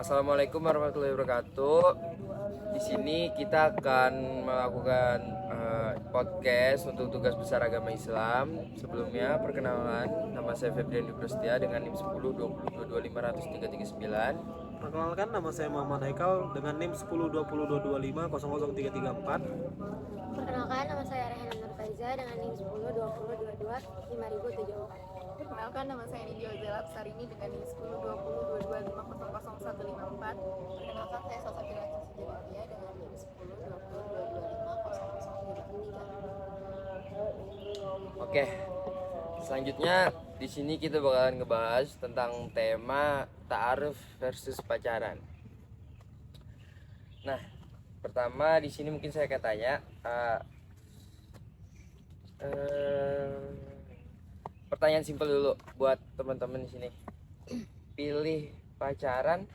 Assalamualaikum warahmatullahi wabarakatuh. Di sini kita akan melakukan podcast untuk tugas besar agama Islam. Sebelumnya perkenalan, nama saya Febrian Duprastia dengan NIM 10 20 22 500 339. Perkenalkan, nama saya Muhammad Haikal dengan NIM 10 20 22 5 00334. Perkenalkan, nama saya Rehan Nur Faiza dengan NIM 10 20 22 5074. Perkenalkan, nama saya Nidia Zelap Sarini dengan NIM 10 20 22 500 154. Perkenalkan, saya Sosafira Sujadia dengan NIM 10 20 22 500 3. Oke. Selanjutnya di sini kita bakalan ngebahas tentang tema ta'aruf versus pacaran. Nah, pertama di sini mungkin saya akan tanya pertanyaan simpel dulu buat teman-teman di sini. Pilih pacaran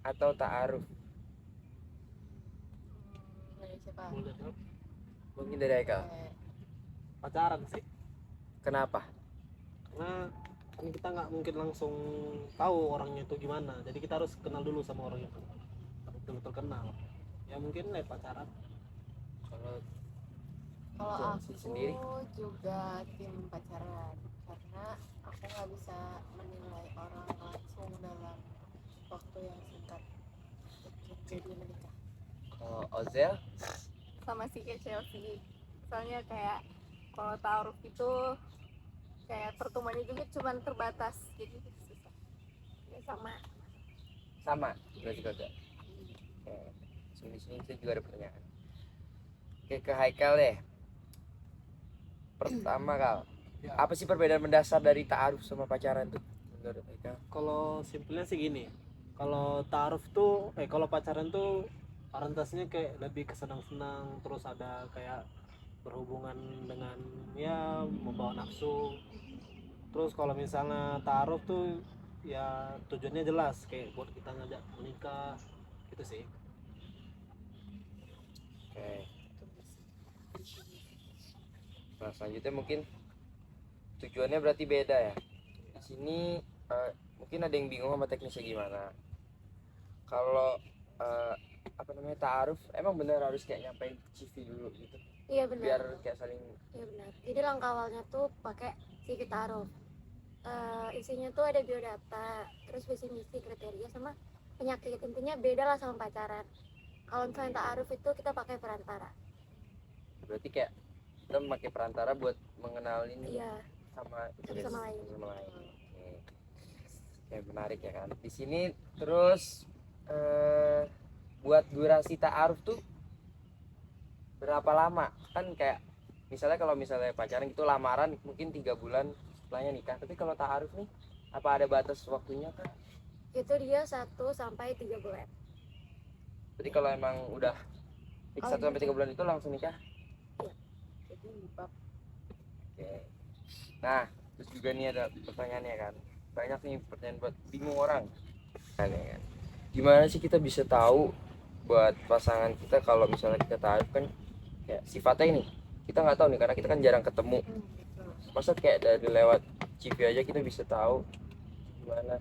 atau ta'aruf? Dari siapa? Mungkin dari Haikal. Pacaran sih, Kenapa? karena kan kita nggak mungkin langsung tahu orangnya itu gimana, jadi kita harus kenal dulu sama orang itu, betul-betul kenal. Ya mungkin pacaran. Kalau Kalau Sih aku sendiri? juga tim pacaran karena aku nggak bisa menilai orang langsung dalam waktu yang singkat jadi menikah. kalau Ozel, Sama sih kayak Chelsea, soalnya kayak kalau taruh itu kayak pertemuannya juga cuman terbatas, jadi susah. Ya, sama berarti kagak. Oke, sini saya juga ada pertanyaan. Oke, ke Haikal deh. Pertama Kal, Ya. apa sih perbedaan mendasar dari ta'aruf sama pacaran tuh menurut Haikal? Kalau simpelnya sih gini, kalau taaruf tuh kalau pacaran tuh orientasinya kayak lebih ke senang-senang, terus ada kayak berhubungan dengan ya membawa nafsu. Terus kalau misalnya taaruf tuh ya tujuannya jelas, kayak buat kita ngajak menikah gitu sih. Oke. Nah, selanjutnya mungkin tujuannya berarti beda ya. Di sini mungkin ada yang bingung sama teknisnya gimana. Kalau ta'aruf emang bener harus kayak nyampein CV dulu gitu Iya biar benar. kayak saling. Iya benar. Jadi langkah awalnya tuh pakai CV taruh. Isinya tuh ada biodata, terus visi misi, kriteria sama penyakit. Intinya beda lah sama pacaran. Kalau misalnya ta'aruf itu kita pakai perantara. Berarti kayak kita memakai perantara buat mengenalin Iya, sama satu sama lain. Oke. Oke, menarik ya kan. Di sini terus buat durasi ta'aruf tuh berapa lama? Kan kayak misalnya kalau misalnya pacaran gitu lamaran mungkin 3 bulan setelahnya nikah. Tapi kalau ta'aruf nih apa ada batas waktunya kan? Itu dia 1 sampai 3 bulan. Berarti kalau emang udah fix 1 sampai 3 bulan itu langsung nikah? Jadi bab Oke. Nah, terus juga nih ada pertanyaannya kan. Banyak nih pertanyaan buat bingung orang. Kan. Gimana sih kita bisa tahu buat pasangan kita kalau misalnya kita tahu kan kayak sifatnya ini kita nggak tahu nih karena kita kan jarang ketemu. Masa kayak dari lewat CV aja kita bisa tahu gimana?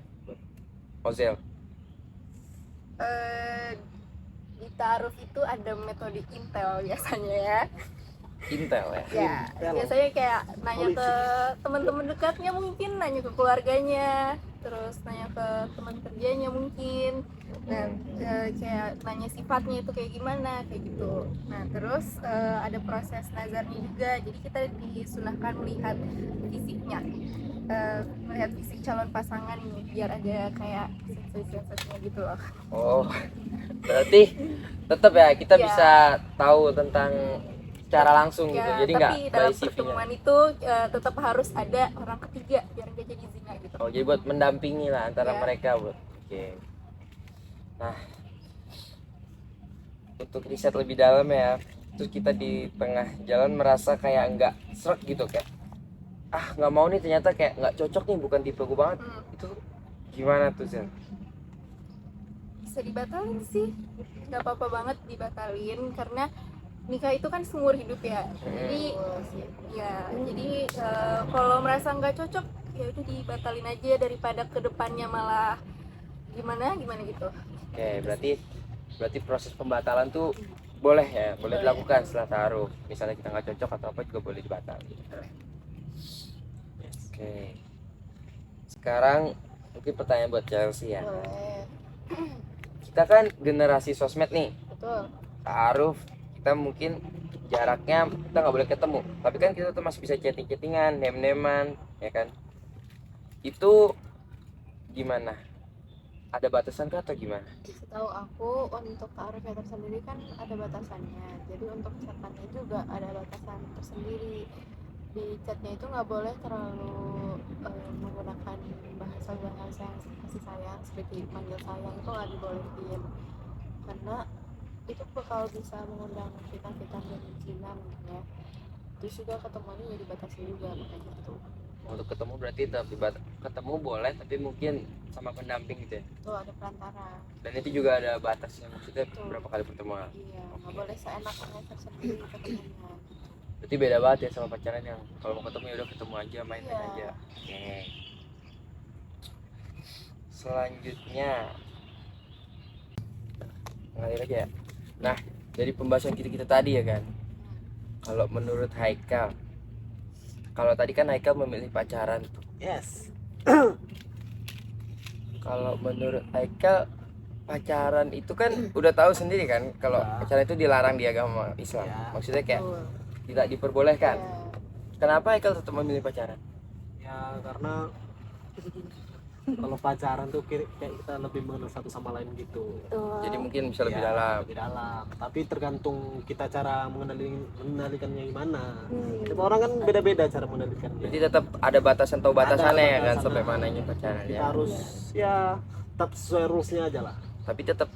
Ozel. Di taruh itu ada metode intel biasanya ya. Intel ya. Ya, biasanya kayak nanya ke teman-teman dekatnya, mungkin nanya ke keluarganya, terus nanya ke teman kerjanya mungkin. Nah, kayak nanya sifatnya itu kayak gimana, kayak gitu. Nah, terus ada proses nazarnya juga. Jadi kita disunahkan melihat fisiknya, melihat fisik calon pasangan ini biar ada kayak sensasi-sensasinya gitu loh. Oh, berarti tetap ya kita Ya. bisa tahu tentang secara langsung gitu. Ya, Jadi nggak tapi by dalam CV-nya. pertemuan itu tetap harus ada orang ketiga biar nggak jadi zina gitu. Oh, jadi buat mendampingi lah antara Ya. mereka, Bu. Oke. Nah, untuk riset lebih dalam ya, terus kita di tengah jalan merasa kayak nggak srek gitu kayak nggak mau nih, ternyata kayak nggak cocok nih, bukan tipe gue banget. Itu gimana tuh Zen? Bisa dibatalin sih, nggak apa-apa banget dibatalin karena nikah itu kan seumur hidup ya. Jadi kalau merasa nggak cocok ya udah dibatalin aja daripada kedepannya malah gimana gitu. Oke, berarti proses pembatalan tuh boleh ya, boleh dilakukan setelah taruh. Misalnya kita nggak cocok atau apa juga boleh dibatalin. Oke. Sekarang mungkin pertanyaan buat Chelsea ya. Boleh. Kita kan generasi sosmed nih. Betul. Taruh kita mungkin jaraknya kita nggak boleh ketemu, tapi kan kita tuh masih bisa chatting-chattingan, name-namean, ya kan? Itu gimana? Ada batasan kah atau gimana? Setahu aku untuk taruh meter sendiri kan ada batasannya. Jadi untuk chatannya juga ada batasan tersendiri. Di chatnya itu nggak boleh terlalu menggunakan bahasa-bahasa yang kasih sayang seperti manggil sayang, itu nggak dibolehin karena itu bakal bisa mengundang fitnah-fitnah dari Cina mungkin ya. Terus juga ketemuannya jadi dibatasi juga makanya gitu. Untuk ketemu berarti ketemu boleh, tapi mungkin sama pendamping gitu ya. Tuh ada perantara. Dan itu juga ada batasnya, maksudnya Betul. berapa kali pertemuan. Iya, nggak boleh seenaknya tersendiri ketemunya. Berarti beda banget ya sama pacaran yang kalau mau ketemu ya udah ketemu aja, main Iya. aja. Oke. Selanjutnya ngalir aja ya. Nah, dari pembahasan kita tadi ya kan. Kalau menurut Haikal, kalau tadi kan Haikal memilih pacaran tuh. Yes. Kalau menurut Haikal pacaran itu kan udah tahu sendiri kan kalau Ya. pacaran itu dilarang di agama Islam. Ya. Maksudnya kayak Betul. tidak diperbolehkan. Iya. Kenapa Haikal tetap memilih pacaran? Ya karena kalau pacaran tuh kayak kita lebih mengenal satu sama lain gitu. Tuh. Jadi mungkin bisa lebih Ya, dalam. lebih dalam. Tapi tergantung kita cara mengendalikannya gimana. Hmm. Tiap orang kan beda-beda cara mengendalikannya. Jadi tetap ada batasan, tahu batasannya ya kan batasan. sampai mananya pacaran Kita ya. harus ya tetap sesuai rulesnya aja lah. Tapi tetap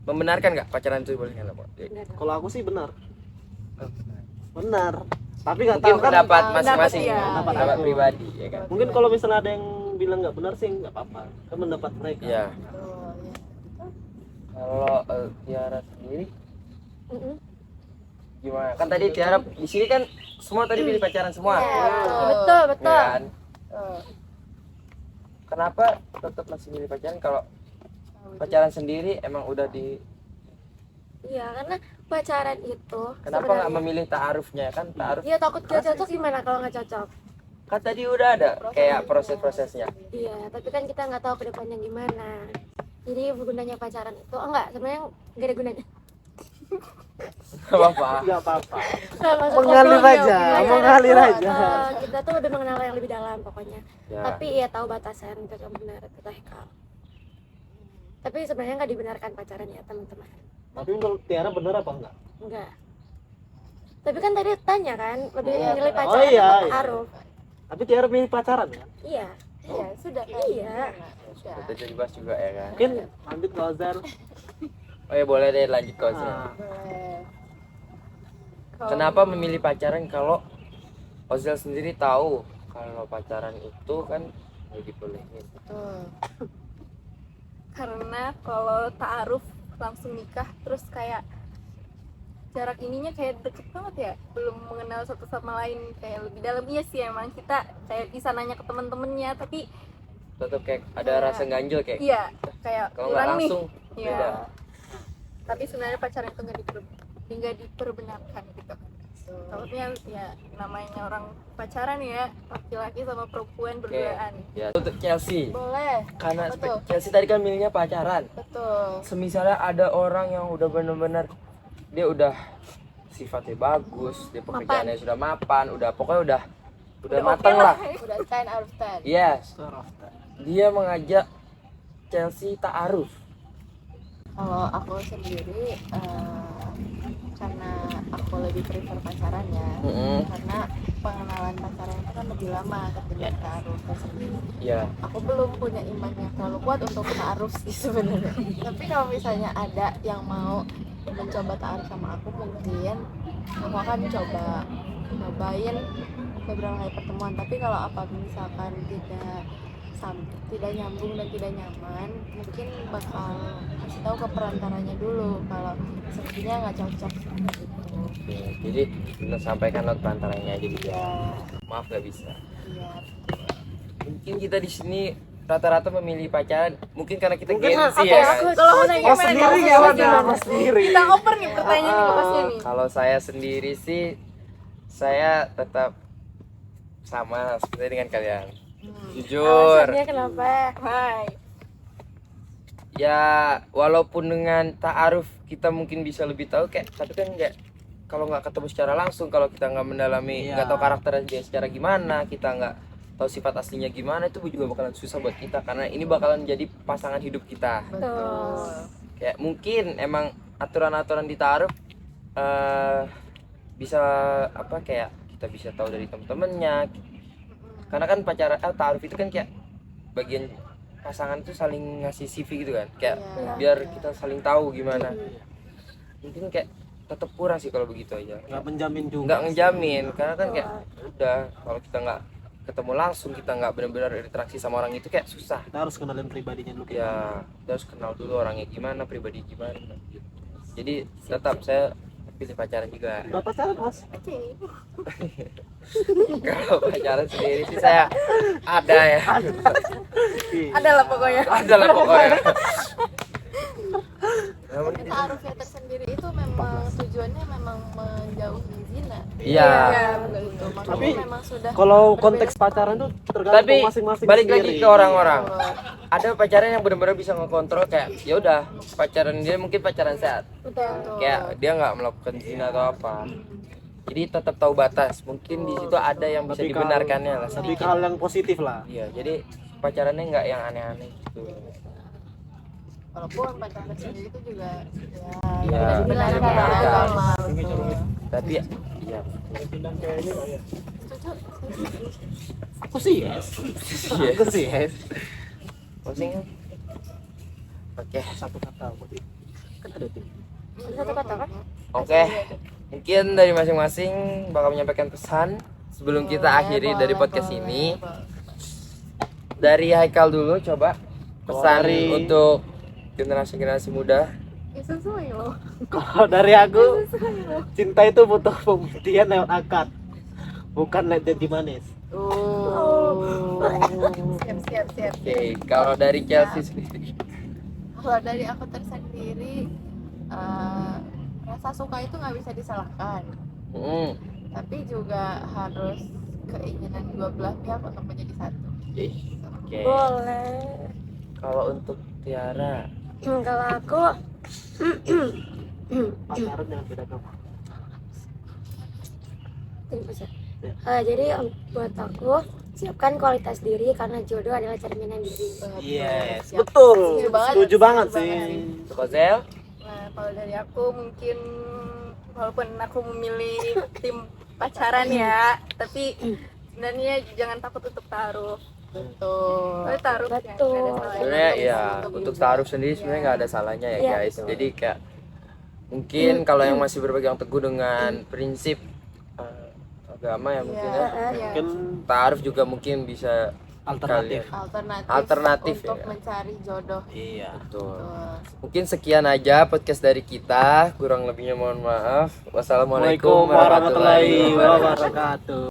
membenarkan nggak pacaran itu boleh nggak Pak? Nggak tahu. Kalau aku sih benar. Benar. Tapi nggak tahu Mungkin kan. pendapat pendapat masing-masing, dia. pendapat Aku. pribadi ya kan. Mungkin kalau misalnya ada yang bilang nggak benar sih nggak apa-apa. Kan pendapat mereka. Iya. Betul, ya. Kalau Tiara sendiri Mm-mm. gimana? Kan tadi Tiara di sini kan semua tadi pilih pacaran semua. Iya, Betul. betul Ya betul. kan? Tuh. Kenapa tetap masih pilih pacaran kalau pacaran sendiri emang udah di Iya, karena pacaran itu kenapa nggak memilih ta'arufnya kan ta'aruf Iya, takut gak cocok gimana kalau nggak cocok. kan tadi udah ada kayak proses-prosesnya. Iya, tapi kan kita nggak tahu kedepannya gimana. Jadi gunanya pacaran itu, oh enggak, sebenarnya nggak ada gunanya. Gak apa-apa. Nggak apa-apa. Nah, maksudnya Mengalir tuh, aja, pacaran mengalir tuh, aja. kita tuh lebih mengenal yang lebih dalam pokoknya. Ya. Tapi ya tahu batasan, itu yang benar kata Hekal. Tapi sebenarnya nggak dibenarkan pacaran ya teman-teman. Tapi menurut Tiara benar apa enggak? Enggak. Tapi kan tadi tanya kan, lebih Iya, milih benar. pacaran Oh, iya, atau iya. ta'aruf? Tapi Tiara pilih pacaran ya? Iya. Iya, sudah kan? Iya. Sudah. Udah jadi bahas juga ya kan. Mungkin lanjut ke Ozar. Oh ya boleh deh lanjut ke Ozil. Nah, Boleh. Kalau- Kenapa memilih pacaran kalau Ozil sendiri tahu kalau pacaran itu kan nggak dibolehin. Betul. Karena kalau ta'aruf langsung nikah terus kayak jarak ininya kayak deket banget ya, belum mengenal satu sama lain kayak lebih dalam. Iya sih emang kita kayak bisa nanya ke temen-temennya, tapi Tetap kayak ada Iya. rasa ganjil kayak iya kayak kalau nggak kurang nih. langsung Iya. beda. Tapi sebenarnya pacaran itu nggak diperbenarkan gitu. Takutnya ya namanya orang pacaran ya, laki-laki sama perempuan berduaan. Ya untuk Chelsea Boleh, karena Betul. Chelsea tadi kan milihnya pacaran. betul. Semisalnya ada orang yang udah bener-bener dia udah sifatnya bagus, dia pekerjaannya sudah mapan, udah pokoknya udah matang lah. Udah 10 out of 10. Yes, Sarafta. dia mengajak Chelsea ta'aruf. Kalau aku sendiri karena aku lebih prefer pacaran ya, karena pengenalan pacaran itu kan lebih lama ketimbang ta'aruf sendiri. Ya, Aku belum punya iman yang terlalu kuat untuk ta'aruf sih sebenarnya. Tapi kalau misalnya ada yang mau mencoba ta'aruf sama aku, mungkin aku akan cobain beberapa kali pertemuan. Tapi kalau apa misalkan tidak nyambung dan tidak nyaman, mungkin bakal kasih tahu ke perantaranya dulu kalau sepertinya nggak cocok seperti itu. oke. Jadi kita sampaikan lewat perantaranya aja gitu ya. Ya, Maaf gak bisa. iya. Mungkin kita di sini rata-rata memilih pacaran mungkin karena kita Mungkin, gengsi oke, ya aku kan? Kalau Masnya Mas gimana? sendiri Kalau gimana? gimana? Mas sendiri. Kita oper nih pertanyaan nih ke Masnya nih. Kalau saya sendiri sih saya tetap sama seperti dengan kalian. Jujur. Alasannya kenapa? Hai. Ya walaupun dengan ta'aruf kita mungkin bisa lebih tahu kayak tapi kan nggak kalau nggak ketemu secara langsung kalau kita nggak mendalami Iya. nggak tahu karakter dia secara gimana kita nggak tahu sifat aslinya gimana itu juga bakalan susah buat kita karena ini bakalan jadi pasangan hidup kita Betul. kayak mungkin emang aturan-aturan di ta'aruf bisa apa kayak kita bisa tahu dari temen-temennya karena kan pacaran ta'aruf itu kan kayak bagian pasangan itu saling ngasih CV gitu kan kayak Iya. biar kita saling tahu gimana mungkin kayak tetap kurang sih kalau begitu aja Nggak menjamin juga. nggak ngejamin karena kan kayak udah kalau kita nggak ketemu langsung kita nggak benar-benar interaksi sama orang itu kayak susah Kita harus kenalin pribadinya dulu. kayak ya kita harus kenal dulu orangnya gimana pribadi gimana gitu. Jadi tetap saya pilih pacaran juga Udah pacaran Mas? Oke. kalau pacaran sendiri sih saya ada ya Ada lah pokoknya. ada lah pokoknya Ta'arufnya tersendiri itu memang tujuannya memang menjauhi zina. iya Begitu. Maksudnya Tapi, memang sudah Kalau konteks pacaran tuh tergantung tapi masing-masing balik sendiri. lagi ke orang-orang ada pacaran yang benar-benar bisa ngekontrol kayak ya udah pacaran dia mungkin pacaran sehat Betul. kayak dia nggak melakukan zina atau apa jadi tetap tahu batas mungkin di situ ada yang bisa Lebih ke hal- dibenarkannya lah Lebih ke hal yang positif lah. iya jadi pacarannya nggak yang aneh-aneh gitu walaupun pacaran sendiri itu juga Iya, tidak dibenarkan oleh dibenarkan. agama. Betul. tapi iya Aku sih yes. Iya. Aku sih yes. pusing oke Satu kata berarti. Kan ada tim. Satu kata kan? oke mungkin dari masing-masing bakal menyampaikan pesan sebelum kita akhiri dari podcast ini dari Haikal dulu coba pesan Dari- untuk generasi-generasi muda Ya sesuai loh. Kalau dari aku, cinta itu butuh pembuktian lewat akad, bukan lewat janji manis. Siap. oke kalau dari Chelsea sendiri Kalau dari aku tersendiri, rasa suka itu nggak bisa disalahkan, tapi juga harus keinginan dua belah pihak untuk menjadi satu. oke Boleh. kalau untuk Tiara Kalau aku Pacaran jangan beda agama. jadi buat aku siapkan kualitas diri karena jodoh adalah cerminan diri. Yes, Siap. betul. Setuju banget. Setuju banget Setuju sih. banget. Kozel Nah, kalau dari aku mungkin walaupun aku memilih tim pacaran ya, tapi sebenarnya jangan takut untuk taruh. Betul. Taruh ya, Betul. nggak ada salahnya. sebenarnya ya Untuk untuk juga. taruh sendiri sebenarnya nggak ada salahnya ya Iya, guys betul. jadi kayak mungkin kalau yang masih berpegang teguh dengan prinsip agama ya mungkin ya Iya. Mungkin taruh juga mungkin bisa alternatif. Alternatif ya. untuk mencari jodoh. Iya. betul. Betul. Mungkin sekian aja podcast dari kita kurang lebihnya mohon maaf wassalamualaikum Waalaikumsalam warahmatullahi wabarakatuh.